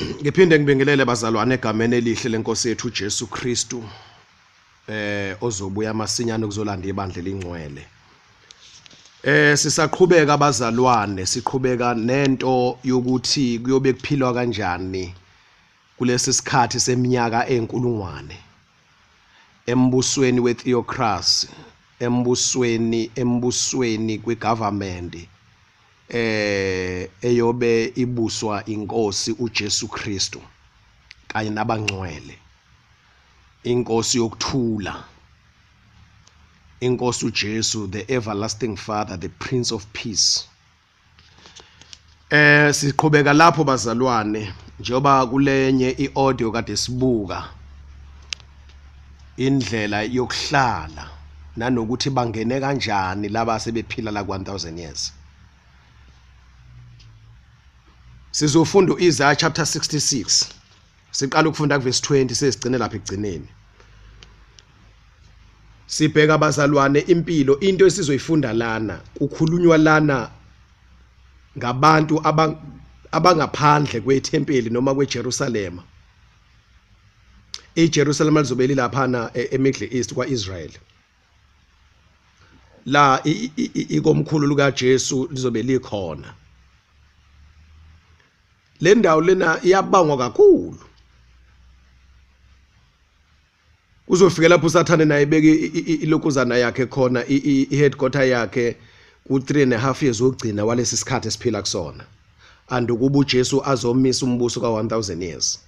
Ngiphinde ngibingelele bazalwane egameni elihle lenkosi yethu Jesu Kristu ozobuya masinyane kuzolanda ibandla elingcwele. Sisaqhubeka abazalwane, siqhubeka nento yokuthi kuyobe kuphilwa kanjani kulesi sikhathi seminyaka enkulungwane embusweni wetheocracy, embusweni kwegovernment eyobe ibuswa inkosi uJesu Kristu kanye nabangcwele, inkosi yokuthula, inkosi uJesu, the everlasting Father, the Prince of Peace. Siqhubeka lapho bazalwane, njoba kulenye iaudio kade sibuka indlela yokuhlala nanokuthi bangene kanjani laba sebephila la 1000 years. Sizofunda Isaiah chapter 66. Siqala ukufunda verse 20 sesigcine lapha ekugcineni. Sibheka abazalwane impilo, into esizoyifunda lana, kukhulunywa lana ngabantu abangaphandle kwethempeli noma kweJerusalema. iJerusalem lizobe lilaphana eMiddle East kwaIsrael. La ikomkhulu likaJesu lizobe likhona. Le ndawo lena iyabangwa kakhulu. Uzofika lapho uSathane naye ibeke ilokuzana yakhe khona, iheadquarter yakhe ku3.5 years ogcina walesi sikhathi esiphila kusona. Andukuba uJesu azomisa umbuso ka1000 years.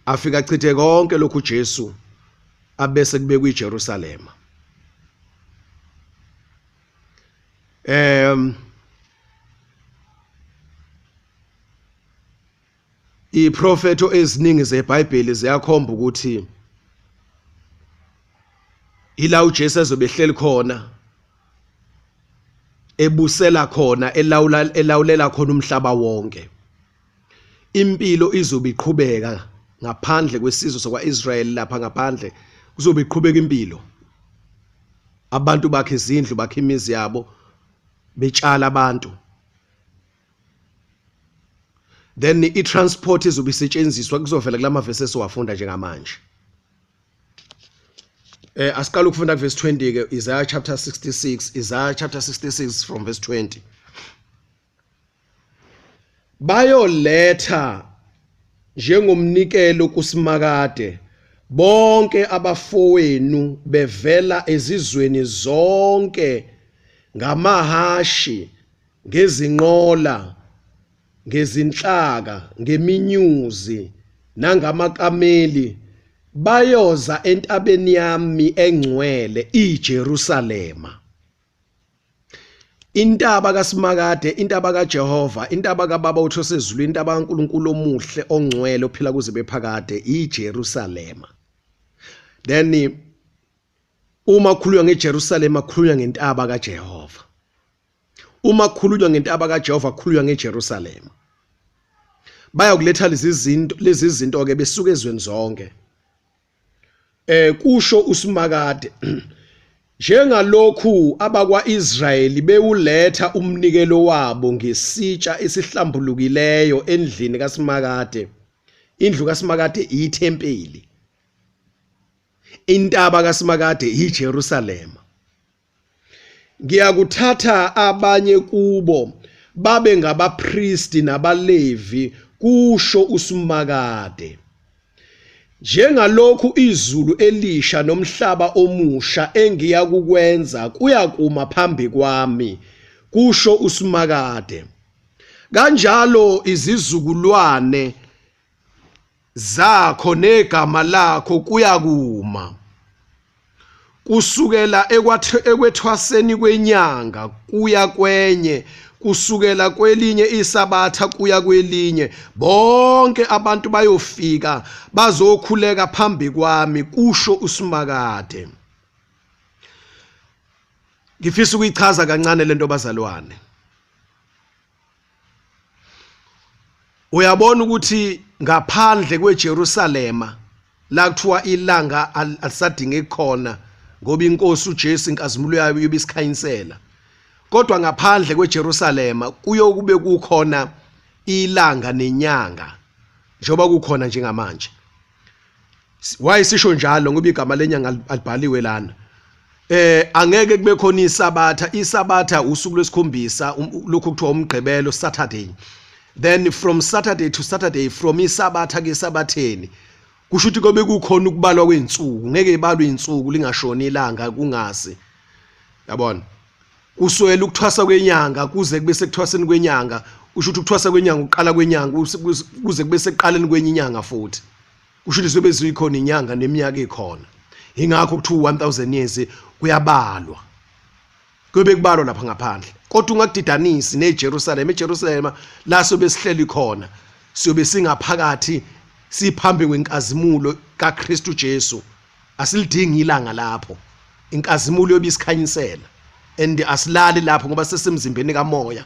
Afika chithe konke lokhu uJesu abese kube kuJerusalem. Iprofeto eziningi zeBhayibheli ziyakhomba ukuthi ila uJesu ezobehleli khona, ebusela khona, elawulela khona umhlaba wonke. Impilo izobe iqhubeka ngaphandle kwesizwe sokwaIsrael, lapha ngaphandle kuzobe iqhubeka impilo. Abantu bakhe izindlu, bakhe imizi yabo, betshala abantu. Then i-transport izobe isetshenziswa, kuzovela kulama verse esiwafunda njengamanje. Asiqala ukufunda verse 20 ke, Isaiah chapter 66 from verse 20. Bayoletha njengomnikelo kusimakade bonke abafowenu bevela ezizweni zonke, ngamahashi, ngezinqola, ngezinhlaka, ngeminyuzi nangamakameli, bayoza entabeni yami engcwele iJerusalema. Intaba kaSimakade, intaba kaJehova, intaba kaBaba utho sezulu, intaba kaNkulunkulu omuhle ongcwele ophila kuze bephakade, iJerusalema. Then uma kukhulunywa ngeJerusalema kukhulunywa ngentaba kaJehova. Uma kukhulunywa ngentaba kaJehova kukhulunywa ngeJerusalema. Bayakuletha lezi zinto ke besuka ezweni zonke. Kusho uSimakade njengalokhu abakwaIsrayeli bewuletha umnikelo wabo ngesitsha esihlambulukileyo endlini kaSimakade. Indlu kaSimakade ithempeli. Intaba kaSimakade iJerusalema. Ngiyakuthatha abanye kubo babe ngabapristi nabalevi, kusho uSimakade. Njengalokhu izulu elisha nomhlaba omusha engiya kukwenza kuyakuma phambi kwami, kusho uSimakade. Kanjalo izizukulwane zakho negama lakho kuyakuma. Kusukela ekwethwaseni kwenyanga kuya kwenye, kusukela kwelinye isabatha kuya kwelinye, bonke abantu bayofika bazokhuleka phambi kwami, kusho uSimakade. Ngifisa ukuyichaza kancane lento bazalwane. Uyabona ukuthi ngaphandle kweJerusalema la kuthiwa ilanga alisadingeki khona, ngoba inkosi uJesu inkazimulo yayo yobisikhayinsela. Kodwa ngaphandle kweJerusalema kuyokube kukhona ilanga nenyanga njoba kukhona njengamanje. Wayisisho njalo ngoba igama lenyanga alibhaliwe lana. Angeke kube khona isabatha usuku lwesikhombisa lokho kuthiwa umgqibelo, Saturday. Then from Saturday to Saturday, from isabatha ke sabatheni, kusho ukuthi kobe kukhona ukubalwa kweinsuku, ngeke ibalwe insuku lingashoni ilanga kungasi. Yabona? Kuswela ukuthwasa kwenyanga kuze kube sekuthwaseni kwenyanga, usho ukuthi ukuthwasa kwenyanga uqala kwenyanga kuze kube sekuqaleni kwenye inyanga futhi. Kusho ukuthi sobe zikhona inyanga neminyaka ikhona. Ingakho kuthiwa 1000 years kuyabalwa. Kube kubalwa lapha ngaphandle. Kodwa ungakudidanisi neJerusalem. eJerusalem la sobe sihleli khona. Siyobe singaphakathi siphambi kwenkazimulo kaKristu Jesu. Asilidingi ilanga lapho. Inkazimulo yobisikhanyisela. And asilali lapho ngoba sesemzimbeni kamoya.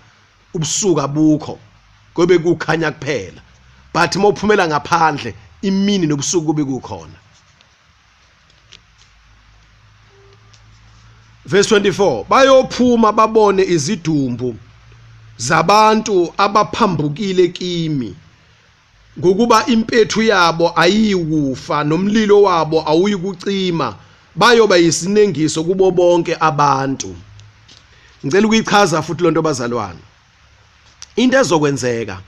Ubusuku abukho. Kube kukhanya kuphela. But mawuphumela ngaphandle imini nobusuku kube kukhona. Verse 24, bayophuma babone izidumbu zabantu abaphambukile kimi, ngokuba impethu yabo ayikufa nomlilo wabo awuyikucima, bayoba yisinengiso kubo bonke abantu. Ngicela ukuyichaza futhi lonto bazalwane. Into ezokwenzeka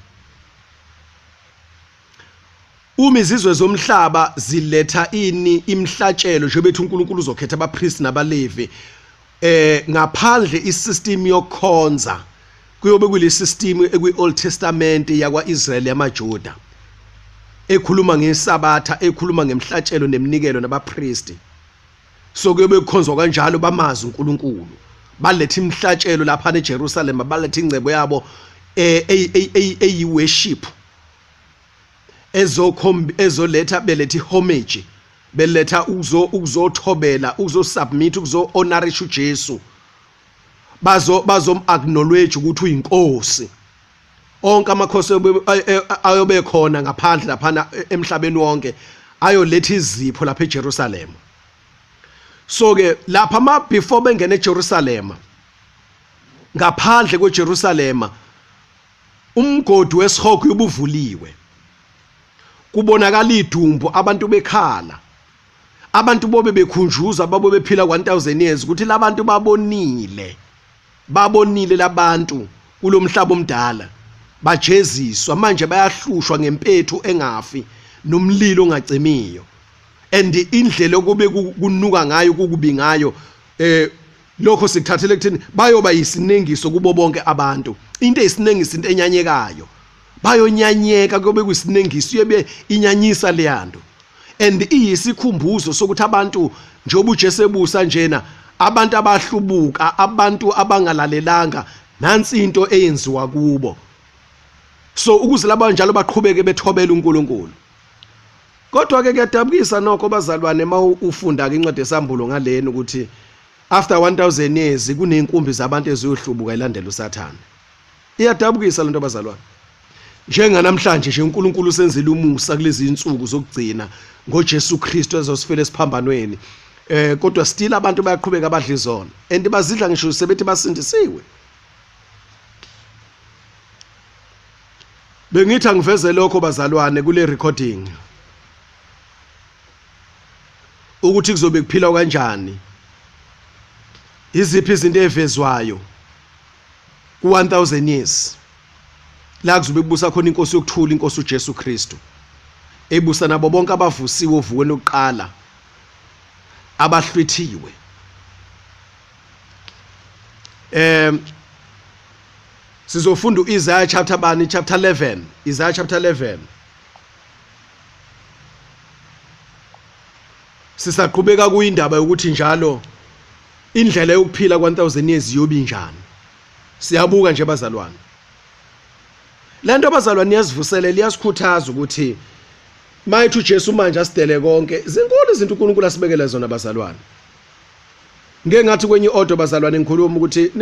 uma izizwe zomhlaba ziletha imhlatshelo njengoba uNkulunkulu uzokhetha abapriest nabalevi, ngaphandle isystem yokukhonza kuyobe kule system ekwi-Old Testament yakwa-Israel yamaJuda ekhuluma ngesabatha, ekhuluma ngemhlatshelo neminikelo nabapriest. So kuyobe kukhonzwa kanjalo bamazi uNkulunkulu, baletha imhlatshelo lapha eJerusalem, baletha ingcebo yabo eyi-worship ezoletha beletha homage, beletha ukuzothobela, uzosubmit, uzo-honorish uJesu, bazom-acknowledge ukuthi uyinkosi. Onke amakhosi ayobe khona ngaphandle laphana emhlabeni wonke ayoletha izipho lapha eJerusalem. So ke lapha before bengena eJerusalem, ngaphandle kweJerusalem umgodi wesihoko ubuvuliwe, kubonakala idumbu, abantu bekhala, abantu bobe bekhunjuza, babo bephila 1000 years ukuthi labantu babonile labantu kulomhlaba omdala, bajeziswa, manje bayahlushwa ngempethu engafi nomlilo ongacimiyo. And indlela okube kunuka ngayo, kukubi ngayo, lokho sikuthathele kuthini bayoba yisinengiso kubo bonke abantu. Into eyisinengiso, into enyanyekayo, bayonyanyeka kube kuyisinengiso, yebe inyanyisa leyanto. And iyisikhumbuzo sokuthi abantu njengoba uJesu ebusa njena, abantu abahlubuka, abantu abangalalelanga, nansi into eyenziwa kubo. So ukuze laba njalo baqhubeke bethobela uNkulunkulu. Kodwa ke kuyadabukisa nokho bazalwane uma ufunda ke incwadi yesambulo ngaleni ukuthi after 1000 years kunenkumbi zabantu eziyohlubuka ilandela uSathane. Iyadabukisa lento bazalwane. Njenganamhlanje nje uNkulunkulu usenzile umusa kulezi insuku zokugcina ngoJesu Kristu ezosifela esiphambanweni. Kodwa still abantu bayaqhubeka abadla izona and bazidla ngisho sebethi basindisiwe. Bengithi angiveze lokho bazalwane kule recording ukuthi kuzobe kuphila kanjani, iziphi izinto ezivezwayo ku 1000 years la kuzobe kubusa khona inkosi yokuthula, inkosi uJesu Kristu ebusa nabo bonke abavusiwe ovukweni lokuqala, abahlwithiwe. Sizofunda uIsaiah chapter 11, Isaiah chapter 11. Sisaqhubeka kuyindaba yokuthi njalo indlela yokuphila 1000 years yobi njani. Siyabuka nje bazalwane. Lento bazalwane yazivuselela, iyasikhuthaza ukuthi mayithi uJesu manje asidele konke. Zinkulu izinto uNkulunkulu asibekele zona bazalwane. Ngeke ngathi kwenye audio bazalwane ngikhuluma ukuthi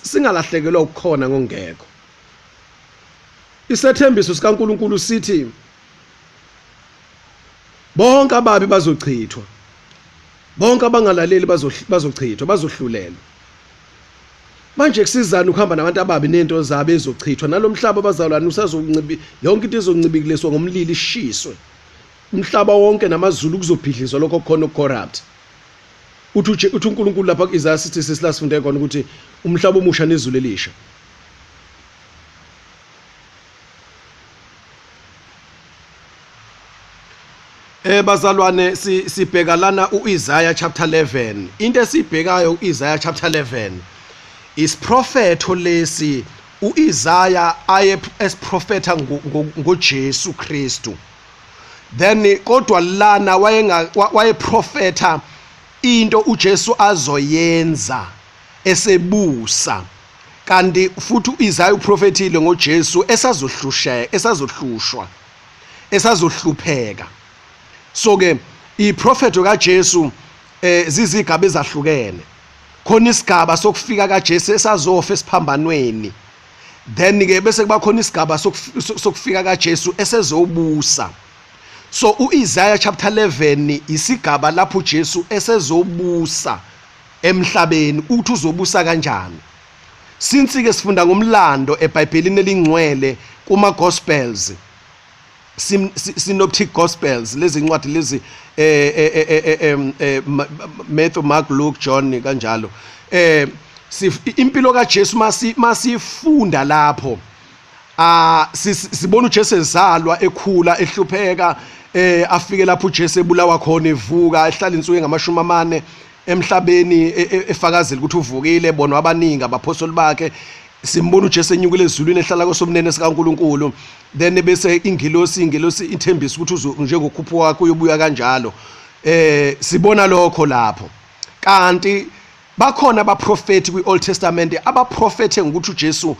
singalahlekelwa ukukhona ngongekho. Isethembiso sikaNkulunkulu sithi bonke ababi bazochithwa, bonke abangalaleli bazochithwa, bazohlulelwa. Manje kusizana ukuhamba nabantu ababi nento zabo ezochithwa nalomhlaba abazalwane usazoncibi yonke into izoncibikiliswa ngomlilo ishiswe umhlaba wonke namazulu kuzobhidlizwa lokho khona corrupt uthi uNkulunkulu lapha ku-Isaiah 66 lasifunde khona ukuthi umhlaba omusha nezulu elisha bazalwane sibheka lana uIsaiah chapter 11 into esibhekayo uIsaiah chapter 11 is prophet lesi uIsaiah aye esprofeta ngoJesu Kristu then kodwa lana waye profeta into uJesu azoyenza esebusa kanti futhi uIsaiah uprofetile ngoJesu esazohlushwa esazohlupheka so ke iprofeto kaJesu zizigaba ezahlukene khona isigaba sokufika kaJesu esazofa esiphambanweni then ke bese kuba khona isigaba sokufika kaJesu esezobusa so uIsaiah chapter 11 isigaba lapho uJesu esezobusa emhlabeni uthi uzobusa kanjani since ke sifunda ngomlando eBhayibhelini elingcwele kuma gospels synoptic gospels lezi incwadi lezi Matthew, Mark, Luke, John kanjalo impilo kaJesu masifunda lapho sibona uJesu ezalwa ekhula ehlupheka afike lapho uJesu ebulawa khona evuka ehlala insuku ngamashumi amane emhlabeni efakazela ukuthi uvukile bona abaningi abaphostoli bakhe simbona uJesu enyukile ezulwini ehlala kosomnene sikaNkuluNkulu then bese ingilosi ithembisa ukuthi njengokhupho wakhe uyobuya kanjalo sibona lokho lapho kanti bakhona abaprofeti kwiOld Testament abaprofete ngokuthi uJesu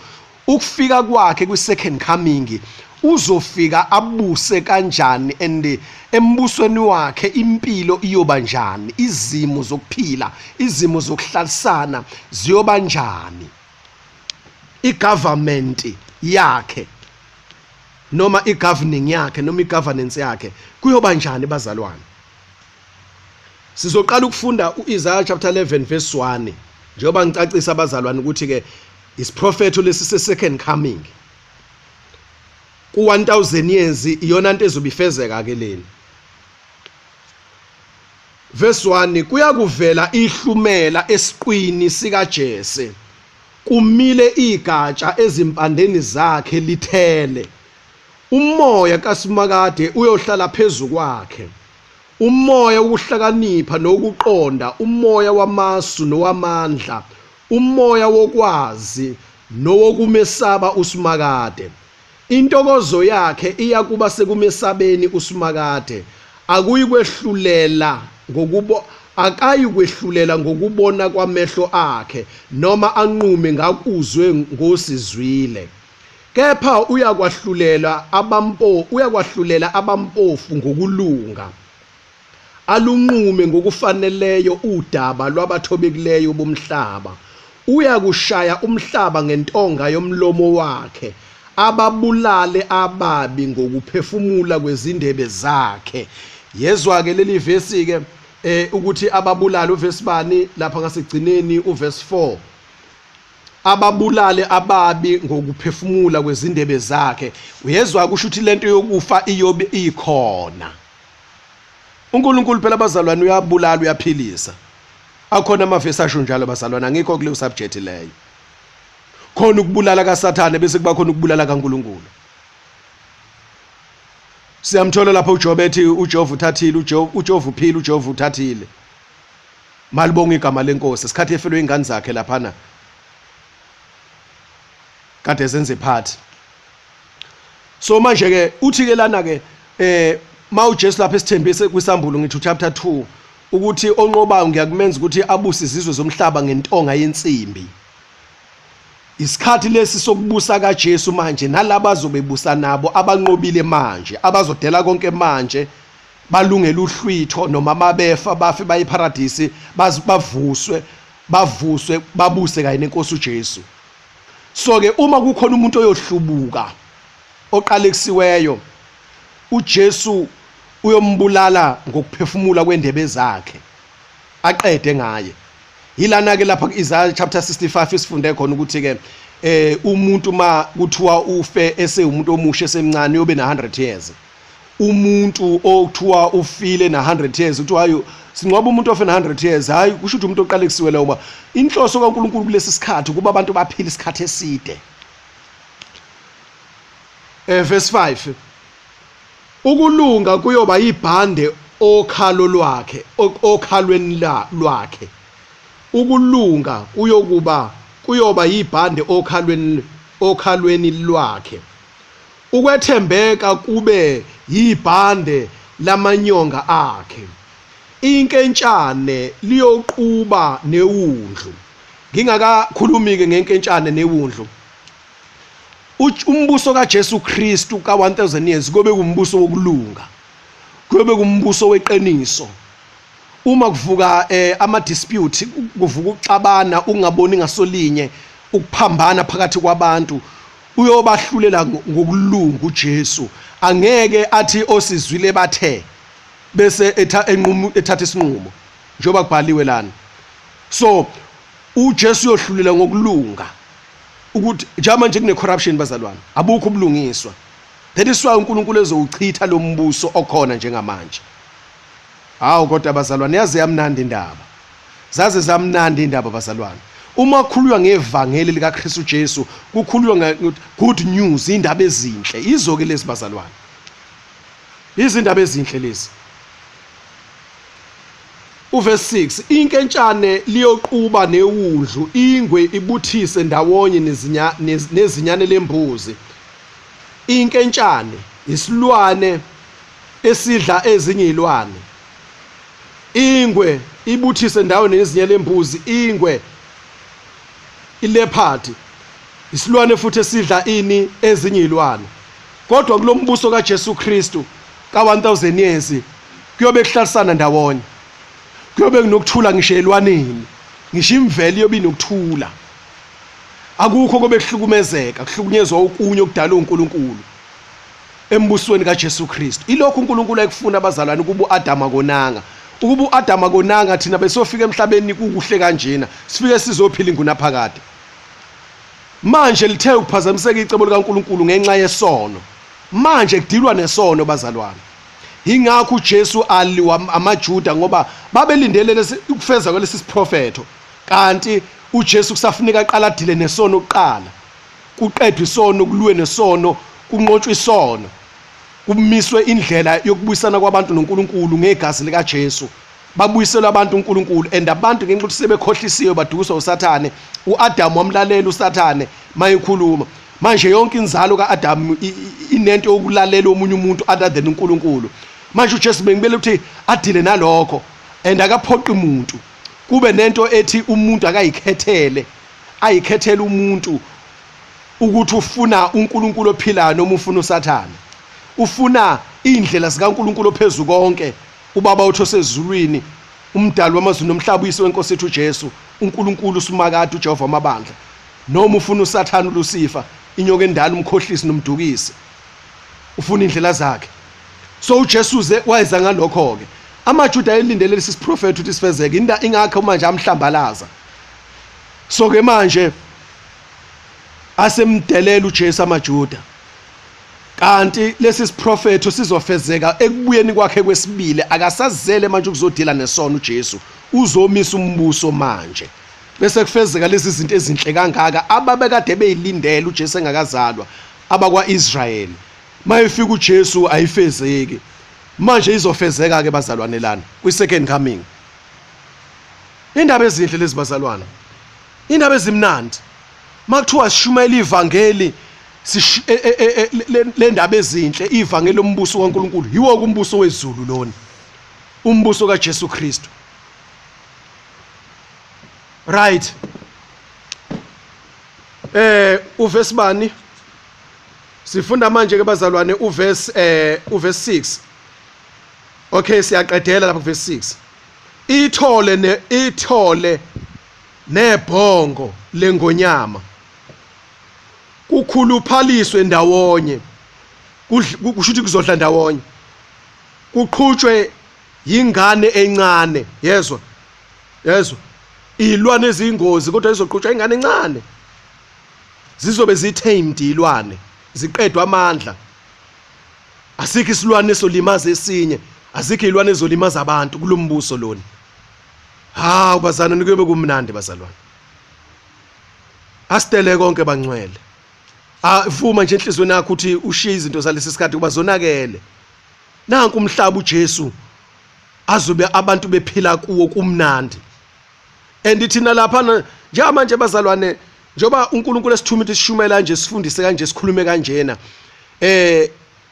ukufika kwakhe kwi-second coming uzofika abuse kanjani and embusweni wakhe impilo iyoba njani izimo zokuphila izimo zokuhlalisana ziyoba njani igovernment yakhe noma igoverning yakhe noma igovernance yakhe kuyoba njani bazalwane sizoqala ukufunda uIsaiah chapter 11 verse 1 njengoba ngicacisa abazalwane ukuthi ke isprofetho lesi se-second coming ku-1000 years iyona nto ezobifezeka ke leni verse 1 kuyakuvela ihlumela esiqwini sikaJese kumile igatsha ezimpandeni zakhe lithele umoya kaSimakade uyohlala phezulu kwakhe umoya wokuhlakanipha nokuqonda umoya wamasu nowamandla umoya wokwazi nowokumesaba uSimakade intokozo yakhe iyakuba sekumesabeni uSimakade akayikwehlulela ngokubona kwamehlo akhe noma anqume ngakuzwe ngosizwile kepha uyakwahlulela abampofu ngokulunga alunqume ngokufaneleyo udaba lwabathobekileyo bomhlaba uyakushaya umhlaba ngentonga yomlomo wakhe ababulale ababi ngokuphefumula kwezindebe zakhe yezwa ke leli verse ke ukuthi ababulale uverse bani lapha ngasigcineni uverse 4 ababulale ababi ngokuphefumula kwezindebe zakhe uyezwa kusho ukuthi lento yokufa iyobe ikhona uNkulunkulu phela abazalwane uyabulala uyaphilisa akhona amavesi asho njalo bazalwane angikho kule subject leyo khona ukubulala kaSathane bese kuba khona ukubulala kaNkulunkulu siyamthola lapho uJob ethi uJehova uthathile uJehova uphila uJehova uthathile malibonga igama lenkosi isikhathi efelwe ingane zakhe laphana kade zenze phathi so manje ke uthi ke lana ke mawuJesu lapha esithembise kwisambulo ngithi chapter 2 ukuthi onqobayo ngiyakumenza ukuthi abuse izizwe zomhlaba ngentonga yensimbi isikhathi lesi sokubusa kaJesu manje nalabo azobebusa nabo abanqobile manje abazodela konke manje balungela uhlwitho noma mabefa bafe bayiparadisi bavuswe babuse kanye nenkosi uJesu so ke uma kukhona umuntu oyohlubuka oqalekisiweyo uJesu uyombulala ngokuphefumula kwendebe zakhe aqede ngaye Ilana ke lapha Isaiah chapter 65 isifunde khona ukuthi ke umuntu ma kuthiwa ufe esewumuntu omusha esemncane yobe na 100 years. Umuntu okuthiwa ufile na 100 years kuthiwa hayo singcwaba umuntu ofe na 100 years hayi kusho ukuthi umuntu oqale kusiwela uma inhloso kaNkulunkulu kulesi sikhathi kuba abantu baphila isikhathi eside. Verse 5 ukulunga kuyoba ibhande okhalo lwakhe okhalweni lwakhe. Ukulunga kuyoba ibhande okhalweni lwakhe. Ukwethembeka kube yibhande lamanyonga akhe. Inkentshane liyoquba newundlu. Ngingakakhulumi ke ngenkentshane newundlu. Umbuso kaJesu Kristu ka 1000 years kube kumbuso wokulunga. Kube kumbuso weqiniso. Uma kuvuka ama dispute kuvuka ukuxabana ungaboni ngasolinye ukuphambana phakathi kwabantu uyobahlulela ngokulunga uJesu. Angeke athi osizwile bathe bese ethatha isinqumo njengoba kubhaliwe lana. So uJesu uyohlulela ngokulunga ukuthi njama nje kune corruption bazalwane abukho ubulungiswa. That is why uNkulunkulu ezowuchitha lo mbuso okhona njengamanje. Hawu kodwa bazalwane yaze yamnandi indaba. Zaze zamnandi indaba bazalwane. Uma kukhulunywa ngevangeli lika Kristu Jesu kukhulunywa good news indaba ezinhle. Izo ke lezi bazalwane. Izindaba ezinhle lezi. Verse 6 inkentshane liyoquba newundlu ingwe ibuthise ndawonye nezinyane lembuzi. Inkentshane isilwane esidla ezinye izilwane. Ingwe ibuthise ndawonye nezinyane lembuzi. Ingwe ilephard isilwane futhi esidla ini ezinye izilwane. Kodwa kulombuso kaJesu Kristu ka 1000 years kuyobe kuhlalisana ndawonye. Kuyobe kunokuthula ngisho elwaneni. Ngisho imvelo yobe inokuthula. Akukho kobe kuhlukumezeka, kuhlukunyezwa ukunye okudala uNkulunkulu embusweni kaJesu Kristu. Ilokhu uNkulunkulu ayikufuna abazalwane kuba uAdam akonanga. Ukuba uAdam akonanga thina besofika emhlabeni kukuhle kanjena. Sifike sizophila ingunaphakade. Manje lithe ukuphazamiseka icebo likaNkulunkulu ngenxa yesono. Manje kudilwa nesono bazalwane. Ingakho uJesu aliwa amaJuda ngoba babelindele ukufeza kwalesi siprofeto. Kanti uJesu kusafuneka aqala adile nesono kuqala. Kuqedwe isono, kulwe nesono, kunqotshwe isono. Kumiswe indlela yokubuyisana kwabantu noNkulunkulu ngegazi lika Jesu. Babuyisela abantu uNkulunkulu and abantu ngenxa ukuthi sebekhohlisiwe badukiswa uSathane. uAdam wamlalela uSathane mayikhuluma. Manje yonke inzalo kaAdam inento yokulalela omunye umuntu other than uNkulunkulu. Manje uJesu bengibele ukuthi adile nalokho and akaphoqi umuntu. Kube nento ethi umuntu akayikhethele, ayikhethele umuntu ukuthi ufuna uNkulunkulu ophilayo noma ufuna uSathane. Ufuna indlela zikaNkulunkulu ophezulu konke, ubaba utho sezulwini, umdali wamazulu nomhlaba uyise wenkosi yethu uJesu, uNkulunkulu uSumakade uJehova wamabandla. Noma ufuna uSathane uLucifer, inyoka endala umkhohlisi nomdukisi. Ufuna indlela zakhe. So uJesu wayeza ngalokho ke. AmaJuda ayelindele lesi siprofethi ukuthi sifezeke ingakho manje amhlambalaza. So ke manje asemdelela uJesu amaJuda. Kanti lesi siprofethi sizofezeka ekubuyeni kwakhe kwesibili. Akasazele manje ukuzodila nesono uJesu. Uzomisa umbuso manje. Bese kufezeka lezi zinto ezinhle kangaka ababekade beyilindele uJesu engakazalwa abakwaIsrayeli. Mayefika uJesu ayifezeki. Manje izofezeka ke bazalwane lana kwi second coming. Indaba ezinhle lezi bazalwane. Indaba ezimnandi. Makuthiwa sishumayela ivangeli le ndaba ezinhle ivangeli lombuso kaNkulunkulu. Yiwo kumbuso wezulu lona. Umbuso kaJesu Kristu. Right. Uverse bani? Sifunda manje ke bazalwane uverse 6. Okay siyaqedela lapha kuverse 6. Ithole nebhongo lengonyama kukhuluphaliswe ndawonye. Kusho ukuthi kuzodla ndawonye. Kuqhutshwe ingane encane. Yezwa. ilwane ezingozi kodwa izoqhutshwa ingane encane zizobe zitamed ilwane ziqedwa amandla asikho isilwane esolimaza esinye azikho ilwane ezolimaza abantu kulombuso lona bazana nikube kumnandi bazalwane asitele konke bangcwele vuma nje enhlizweni yakho uthi ushiye izinto zalesi sikhathi kuba zonakele nanku umhlaba uJesu azobe abantu bephila kuwo kumnandi andithina lapha njengamanje bazalwane njoba uNkulunkulu esithuma sishumela nje sifundise kanje sikhulume kanjena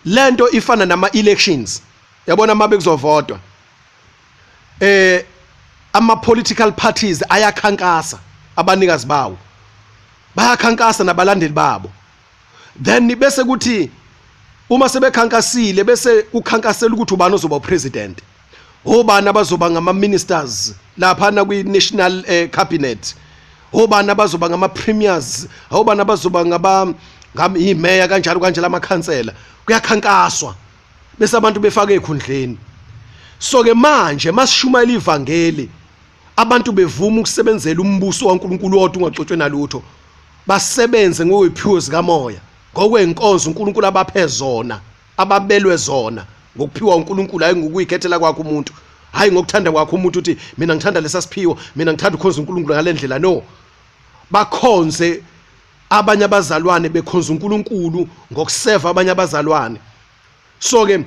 lento ifana nama elections yabona mabe kuzovotwa ama political parties ayakhankasa abanikazi bawo bayakhankasa nabalandeli babo then bese kuthi uma sebekhankasile bese ukhankasela ukuthi ubani ozoba upresident obani abazoba ngama ministers lapha na kwi national cabinet obani abazoba ngama premiers obani abazoba imeya kanjalo kanjalo amakhansela kuyakhankaswa bese abantu befaka ekhundleni so ke manje masishumayela ivangeli abantu bevuma ukusebenzela umbuso kaNkulunkulu wodwa ungaxoxwe nalutho basebenze ngokwephiwo zikamoya ngokwenkonzo uNkulunkulu abaphe zona ababelwe zona ngokuphiwa uNkulunkulu hayi ngokuyikhethela kwakho umuntu hayi ngokuthanda kwakho umuntu uthi mina ngithanda lesasiphiwo mina ngithanda ukhonza uNkulunkulu ngalendlela no bakhonze abanye abazalwane bekhonza uNkulunkulu ngokuseva abanye abazalwane so ke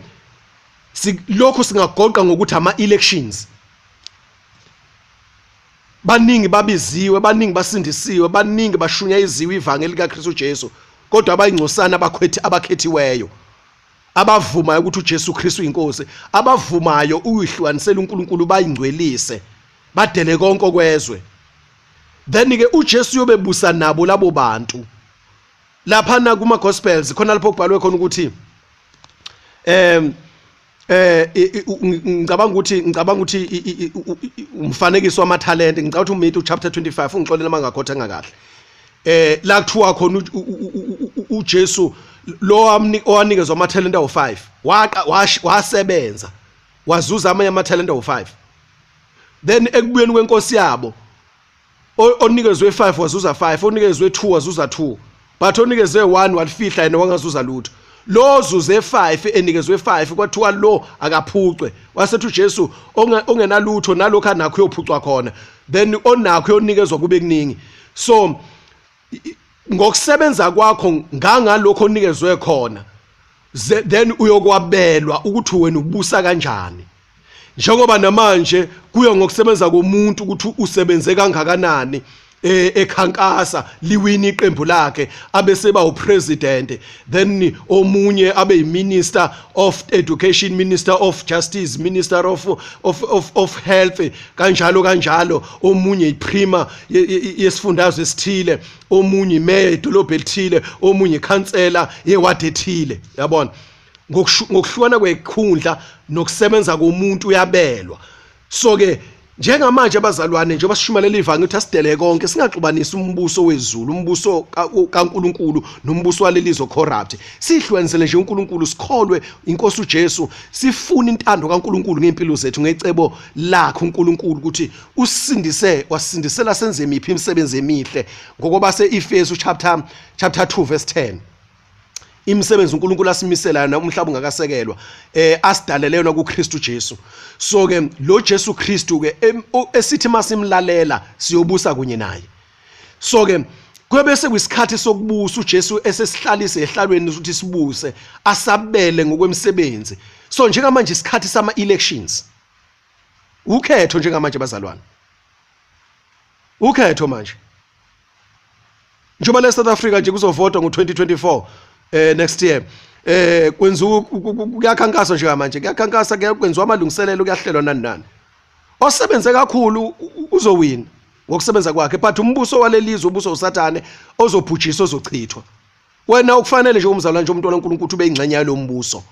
lokho singagoqa ngokuthi ama elections baningi babiziwe baningi basindisiwe baningi bashunya iziwe ivangeli likaKristu Jesu kodwa abayingcosana abakhethiweyo abavumayo ukuthi uJesu Kristu inkosi abavumayo uyihlukanisela uNkulunkulu bayingcwelise badele konke kwezwe then ke uJesu yobebusa nabo labo bantu lapha na kuma gospels khona lapho kubhalwe khona ukuthi ngicabanga ukuthi umfanekiso wamathalente ngicabanga ukuthi uMatthew chapter 25 ungixolela mangakhotha ngakahle la kuthiwa khona uJesu lo owanikezwa amathalente awu5 wasebenza wazuza amanye amathalente awu5 then ekubuyeni kwenkosi yabo onikezwe 5 wazuza 5 onikezwe 2 wazuza 2 but onikezwe 1 walifihla yena wangazuza lutho lo zuze 5 enikezwe 5 kwathiwa lo akaphucwe wasethi uJesu ongenalutho nalokho anakho uyophucwa khona then onakho uyonikezwa kube kuningi so ngokusebenza kwakho ngangalokho onikezwe khona then uyokwabelwa ukuthi wena ubusa kanjani njengoba namanje kuyo ngokusebenza komuntu ukuthi usebenze kangakanani ekhankasa liwini iqembu lakhe abeseba upresident then omunye abe minister of education minister of justice minister of health kanjalo omunye iprima yesifundazwe esithile omunye mayor edolobha elithile omunye ikhansela yeward ethile yabona ngokuhlukana kwekhundla nokusebenza komuntu uyabelwa so ke njengamanje abazalwane njengoba sishumayela ivangeli ukuthi asidele konke singaxubanisa umbuso wezulu umbuso kaNkulunkulu nombuso walelizo corrupt sihlukanisele nje uNkulunkulu sikholwe inkosi uJesu sifuna intando kaNkulunkulu ngempilo zethu ngecebo lakhe uNkulunkulu ukuthi usindise wasindisela senze imiphi imisebenzi emihle ngokuba seEfesu chapter 2 verse 10 imisebenzi uNkulunkulu asimisela na umhlaba ungakasekelwa asidalelena kuKristu Jesu so ke lo Jesu Kristu ke esithi masimlalela siyobusa kunye naye so ke kwebese kwisikhathi sokubusa uJesu esesihlalise ehlalweni ukuthi sibuse asabele ngokwemsebenzi so njengamanje isikhathi sama elections ukhetho njengamanje bazalwane ukhetho manje njengoba leSouth Africa nje kuzovotwa ngo2024 next year kwenziwa kuyakhankaswa nje manje kuyakhankasa kwenziwa amalungiselelo kuyahlelwa nani osebenze kakhulu uzowina ngokusebenza kwakhe but umbuso walelizwe ubuso uSathane ozobhujiswa ozochithwa wena ukufanele nje umzalwane nje umuntu waNkulunkulu ube ingxenye yalo mbuso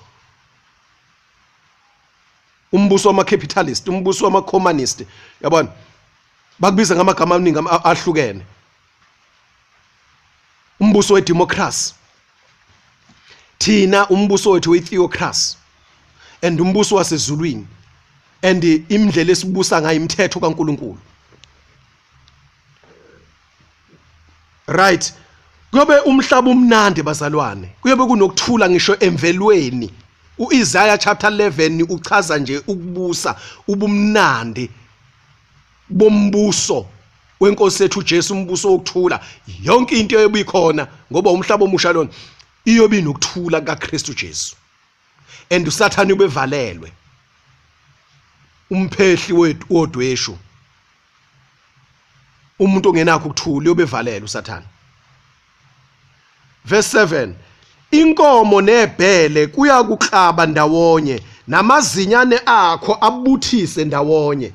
umbuso wama capitalist umbuso wama communist yabona bakubiza ngamagama amaningi ahlukene umbuso wedemocracy thina umbuso wethu wetheocracy and umbuso wasezulwini and imndlela esibusa ngayo imithetho kaNkulunkulu right. Kuyobe umhlaba umnandi bazalwane, kuyobe kunokuthula ngisho emvelweni. UIsaiah chapter 11 uchaza nje ukubusa ubumnandi bombuso wenkosi yethu uJesu, umbuso wokuthula. Yonke into eyobikhona ngoba umhlaba omusha lona iyobe inokuthula kaKristu Jesu. And uSathane ubevalelwe, umphehli wethu wodweshu, umuntu ongenakho ukuthula uyobevalelwe uSathane. Verse 7, inkomo nebhele kuyakuklaba ndawonye, namazinyane akho abuthise ndawonye.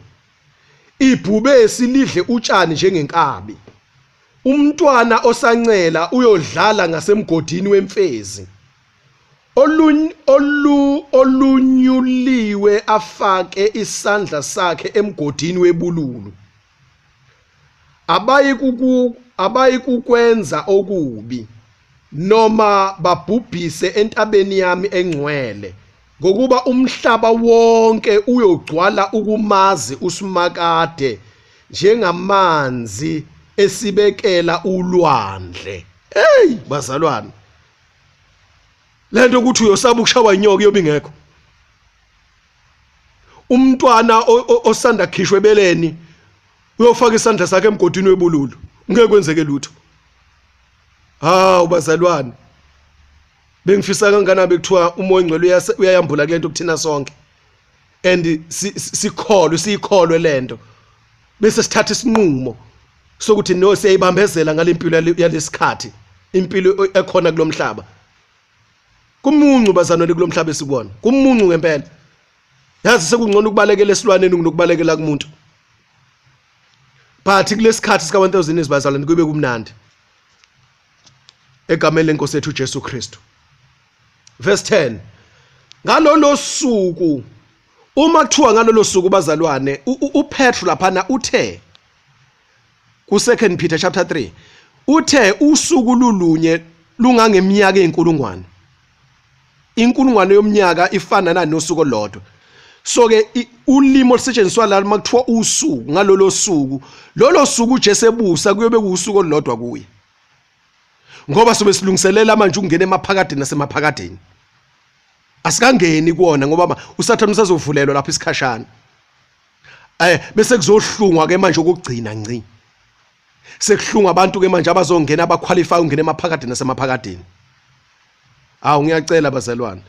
Ibhubesi lidle utshani njengenkabi, umntwana osancela uyodlala ngasemgodini wemfezi. Olunyuliwe afake isandla sakhe emgodini webululu. Abayikukwenza okubi, noma babhubhise entabeni yami engcwele, ngokuba umhlaba wonke uyogcwala ukumazi usimakade njengamanzi esibekela ulwandle. Hey bazalwane, lento ukuthi uyosaba ukushawa inyoka iyobe ingekho. Umntwana osanda khishwe ebeleni uyofaka isandla sakhe emgodini webululu, ngeke kwenzeke lutho. Bazalwane, bengifisa kangana bekuthiwa umoya ongcwele uyayambula kulento kuthina sonke, and siyikholwe lento, bese sithatha isinqumo sokuthi no siyayibambezela ngalimpilo yalesikhathi, impilo ekhona kulomhlaba. Kumuncu bazalwane kulomhlaba esibona, kumuncu ngempela. Yazi sekungcono ukubalekela esilwaneni kunokubalekela kumuntu. But kulesikhathi sika 1000 years bazalwane kube kumnandi egameni lenkosi yethu uJesu Kristu. Verse 10, ngalolo suku, uma kuthiwa ngalolo suku bazalwane, uPetru laphana uthe ku 2 Peter chapter 3, uthe usuku lulunye lungangeminyaka eyinkulungwane. Inkulungwane yomnyaka ifana nosuku olodwa. So ke ulimo olusetshenziswa la makuthiwa usuku, ngalolo suku, lolo suku uJesu ebusa kuyobe kuusuku olodwa kuye. Ngoba sobe silungiselela manje ukungena emaphakadeni nasemaphakadeni. Asikangeni kuona ngoba uSathane usazovulelwa lapha isikhashana. Bese kuzohlungwa ke manje ukugcina ngci. Sekuhlunga abantu ke manje abazongena abaqualify ukungena emaphakadeni nasemaphakadeni. Ngiyacela bazalwane.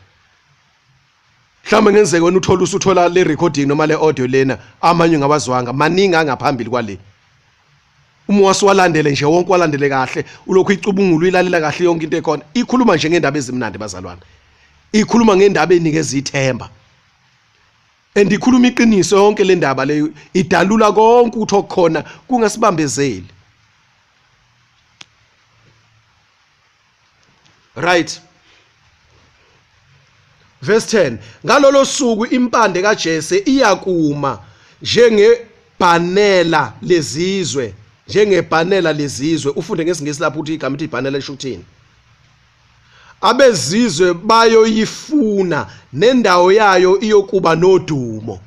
Mhlawumbe ngenzeke wena usuthola le recording noma le audio lena amanye ngabazwanga maningi angaphambili kwale. Uma wasiwalandele nje wonke walandele kahle, ulokhu icubungula ilalela kahle yonke into ekhona. Ikhuluma nje ngendaba ezimnandi bazalwane. Ikhuluma ngendaba enikeza ithemba. And ikhuluma iqiniso yonke le ndaba leyo, idalula konke ukuthi okukhona kungasibambezeli. Right. Verse 10, ngalolo suku impande kaJese iyakuma njengebhanela lezizwe, njengebhanela lezizwe. Ufunde ngesingisi lapho ukuthi igama lithi ibhanela lisho ukuthini. Abezizwe bayoyifuna nendawo yayo iyokuba nodumo.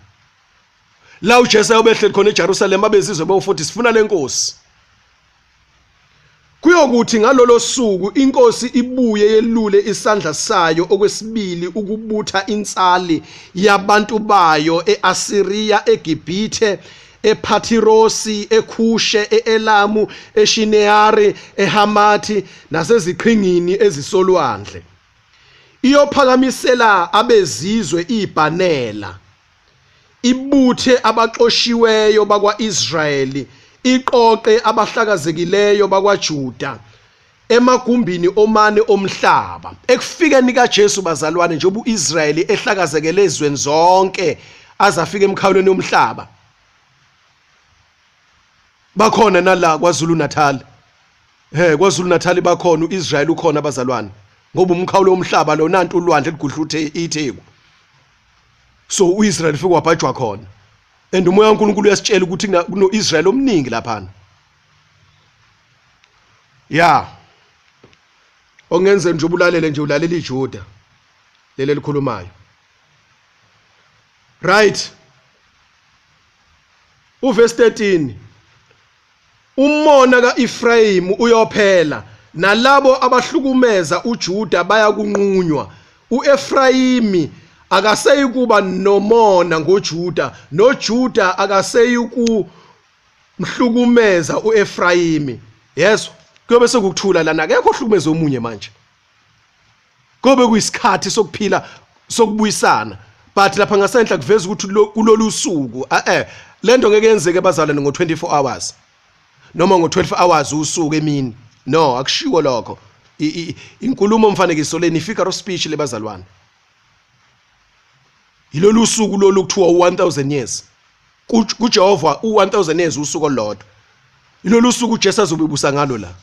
La uJesu ubehleli khona eJerusalem, abezizwe bayofuthi sifuna lenkosi. Kuyokuthi ngalolo suku inkosi ibuye yelule isandla sayo okwesibili ukubutha insali yabantu bayo eAsiriya, eGibhithe, ePhathirosi, eKhushe, eElamu, eShineari, eHamathi naseziqhingini ezisolwandle. Iyophakamisela abezizwe ibhanela, ibuthe abaxoshiweyo bakwaIsrayeli, iqoqe abahlakazekileyo bakwaJuda emagumbini omane omhlaba. Ekufikeni kaJesu bazalwane, njengoba uIsrayeli ehlakazekele ezweni zonke azafika emkhawulweni yomhlaba, bakhona nala kwaZulu Natal. KwaZulu Natal bakhona, uIsrayeli ukhona bazalwane, ngoba umkhawulo womhlaba lo nantu ulwandle ligudla itheku. So uIsrayeli ufike wabhajwa khona. And umoya kaNkulunkulu uyasitshela ukuthi kuno Israel omningi lapha. Ongenze nje ubulalele nje ulalela iJuda leli likhulumayo. Right. Uverse 13. umona kaEfrayim uyophela nalabo abahlukumeza uJuda bayakunqunywa. uEfrayimi akaseyikuba nomona ngoJuda, noJuda akaseyukumhlukumeza uEfrayimi. Yezwa, kuyobe sekukuthula lana, akekho ohlukumeza omunye manje. Kobe kuyisikhathi sokuphila sokubuyisana, but lapha ngasenhla kuveza ukuthi kulolu suku lento ngeke yenzeke bazalwane ngo-24 hours noma ngo-12 hours usuku emini. No, akushiwo lokho. Inkulumo mfanekiso leni figure of speech lebazalwane. Ilolu suku lolu kuthiwa u1000 years. kuJehova u1000 years usuku olodwa. Ilolu suku uJesu azobebusa ngalo la.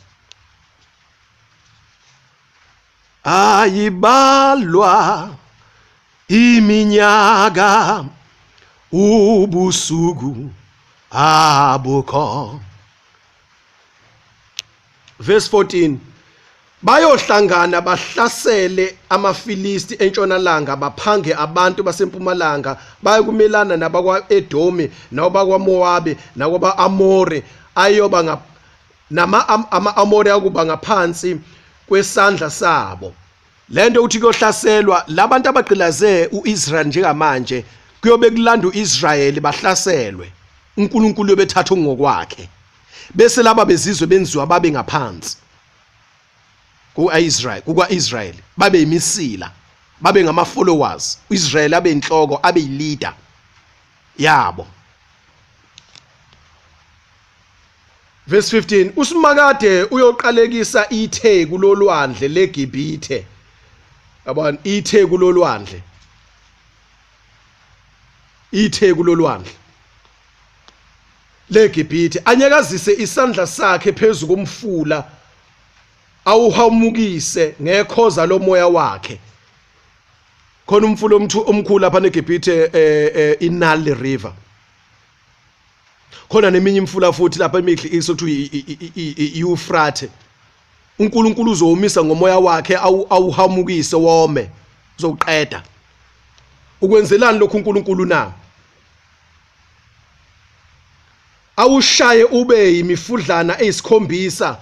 Ayibalwa iminyaka ubusuku abukho. Verse 14, bayohlangana bahlasele amaFilisti entshonalanga, baphange abantu basempumalanga, bayakumelana nabakwa-Edomi nabakwaMowabi nakwaba-Amori ayoba ama-Amori akuba ngaphansi kwesandla sabo. Lento uthi kuyohlaselwa labantu abagqilaze uIsrael njengamanje, kuyobe kulanda uIsrael bahlaselwe, uNkulunkulu ubethatha ngokwakhe, bese laba bezizwe benziwa babe ngaphansi kuka-Israel, babe imisila, babe ngama-followers, uIsrael abe inhloko, abe leader yabo. Verse 15, uSimakade uyoqalekisa itheku lolwandle leGibhithe. Yabona, itheku lolwandle, itheku lolwandle leGibhithe, anyakazise isandla sakhe phezu komfula, awuhamukise ngekhoza lomoya wakhe. Khona umfula omkhulu lapha eGibhithe, iNile River. Khona neminye imfula futhi lapha eMiddle East okuthiwa iEufrate. uNkulunkulu uzowumisa ngomoya wakhe, awuhamukise wome, uzowuqeda. Ukwenzelani lokhu uNkulunkulu na? Awushaye ube yimifudlana eyisikhombisa,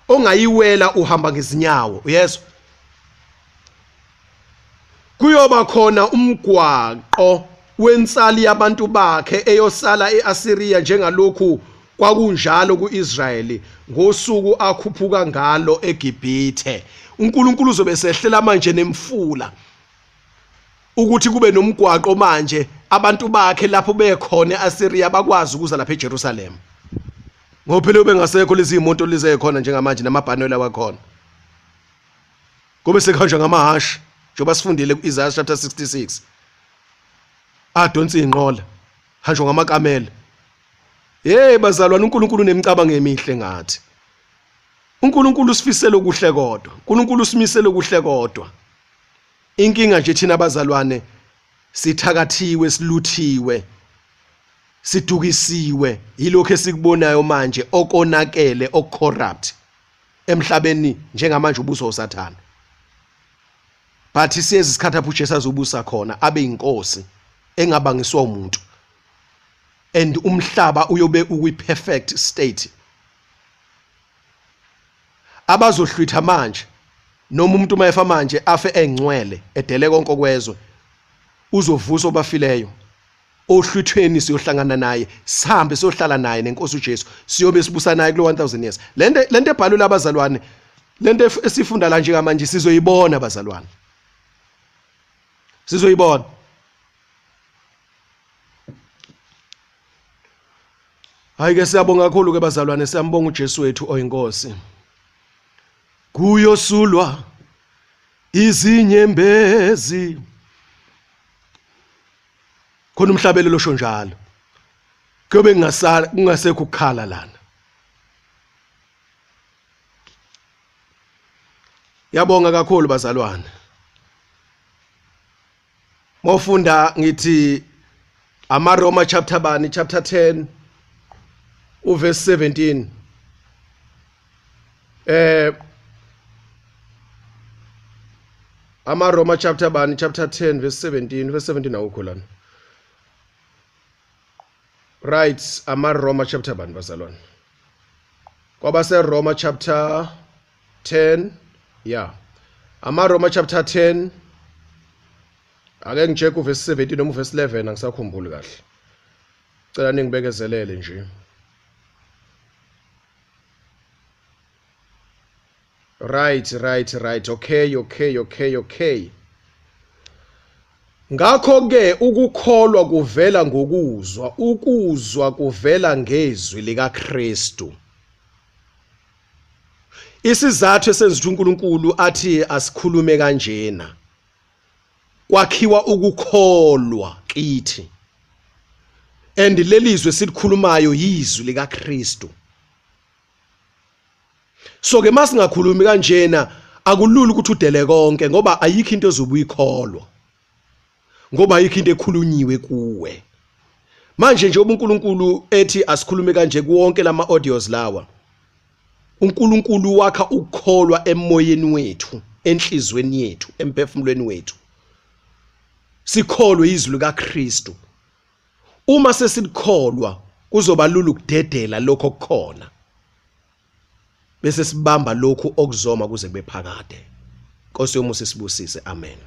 ongayiwela uhamba ngezinyawo. Yeso, kuyoba khona umgwaqo wensali yabantu bakhe eyosala eAsiriya, njengalokhu kwakunjalo kuIsrayeli ngosuku akhuphuka ngalo eGibhithe. uNkulunkulu uzobe sehlela manje nemfula ukuthi kube nomgwaqo manje, abantu bakhe lapho bekhona eAsiriya bakwazi ukuza lapha eJerusalem. Ngophela bengasekho lezi imoto lizekhona njengamanje namabhanela wakhona, kube sekhanjwa ngamahashi njengoba sifundile kuIsaiah chapter 66. Adonsi inqola, hanjwa ngamakamela. Bazalwane, uNkulunkulu unemcabango emihle ngathi. uNkulunkulu usifisela okuhle kodwa, uNkulunkulu usimisela okuhle kodwa. Inkinga nje thina bazalwane, sithakathiwe, siluthiwe, sidukisiwe yilokho esikubonayo manje okonakele, okucorrupt emhlabeni njengamanje ubuso uSathane. But siyezi isikhathi lapho uJesu azobusa khona, abe inkosi engabangiswa umuntu, and umhlaba uyobe ukwi-perfect state. Abazohlwitha manje, noma umuntu mayefa manje afe engcwele edele konke okwezwe, uzovusa obafileyo. Ohlwithweni siyohlangana naye, sihambe siyohlala naye nenkosi uJesu, siyobe sibusa naye kulo 1000 years. Lento ebhalwe labazalwane, lento esifunda la njengamanje sizoyibona bazalwane, sizoyibona. Hayi ke siyabonga kakhulu ke bazalwane, siyambonga uJesu wethu oyinkosi. Kuyosulwa izinyembezi, khona umhlabelo losho njalo, kuyobe kungasekho ukukhala lana. Yabonga kakhulu bazalwane. Mawufunda ngithi amaRoma chapter 10 uverse 17. AmaRoma chapter 10 verse 17, verse 17 awukho lana. Right, Roma chapter bani bazalwane? Kwaba se Roma chapter 10. Yeah. Roma chapter 10. Ake ngicheck uverse 17 noma uverse 11 angisakhumbuli kahle. Cela ningibekezelele nje. Right. Okay. Ngakho ke ukukholwa kuvela ngokuzwa, ukuzwa kuvela ngezwi lika Kristu. Isizathu esenza uNkulunkulu athi asikhulume kanjena. Kwakhiwa ukukholwa kithi. And lelizwe silikhulumayo yizwi lika Kristu. So ke masingakhulumi kanjena akulula ukuthi udele konke ngoba ayikho into ezobuyikholwa. Ngoba ayikho into ekhulunyiwe kuwe. Manje nje uNkulunkulu ethi asikhulume kanje kuwonke lama audios lawa. uNkulunkulu wakha ukukholwa emoyeni wethu, enhlizweni yethu, emphefumulweni wethu. Sikholwe izwi lika Kristu. Uma sesikholwa kuzoba lula ukudedela lokho okukhona. Bese sibamba lokhu okuzoma kuze kube phakade. Nkosi yomusa sibusise. Amen.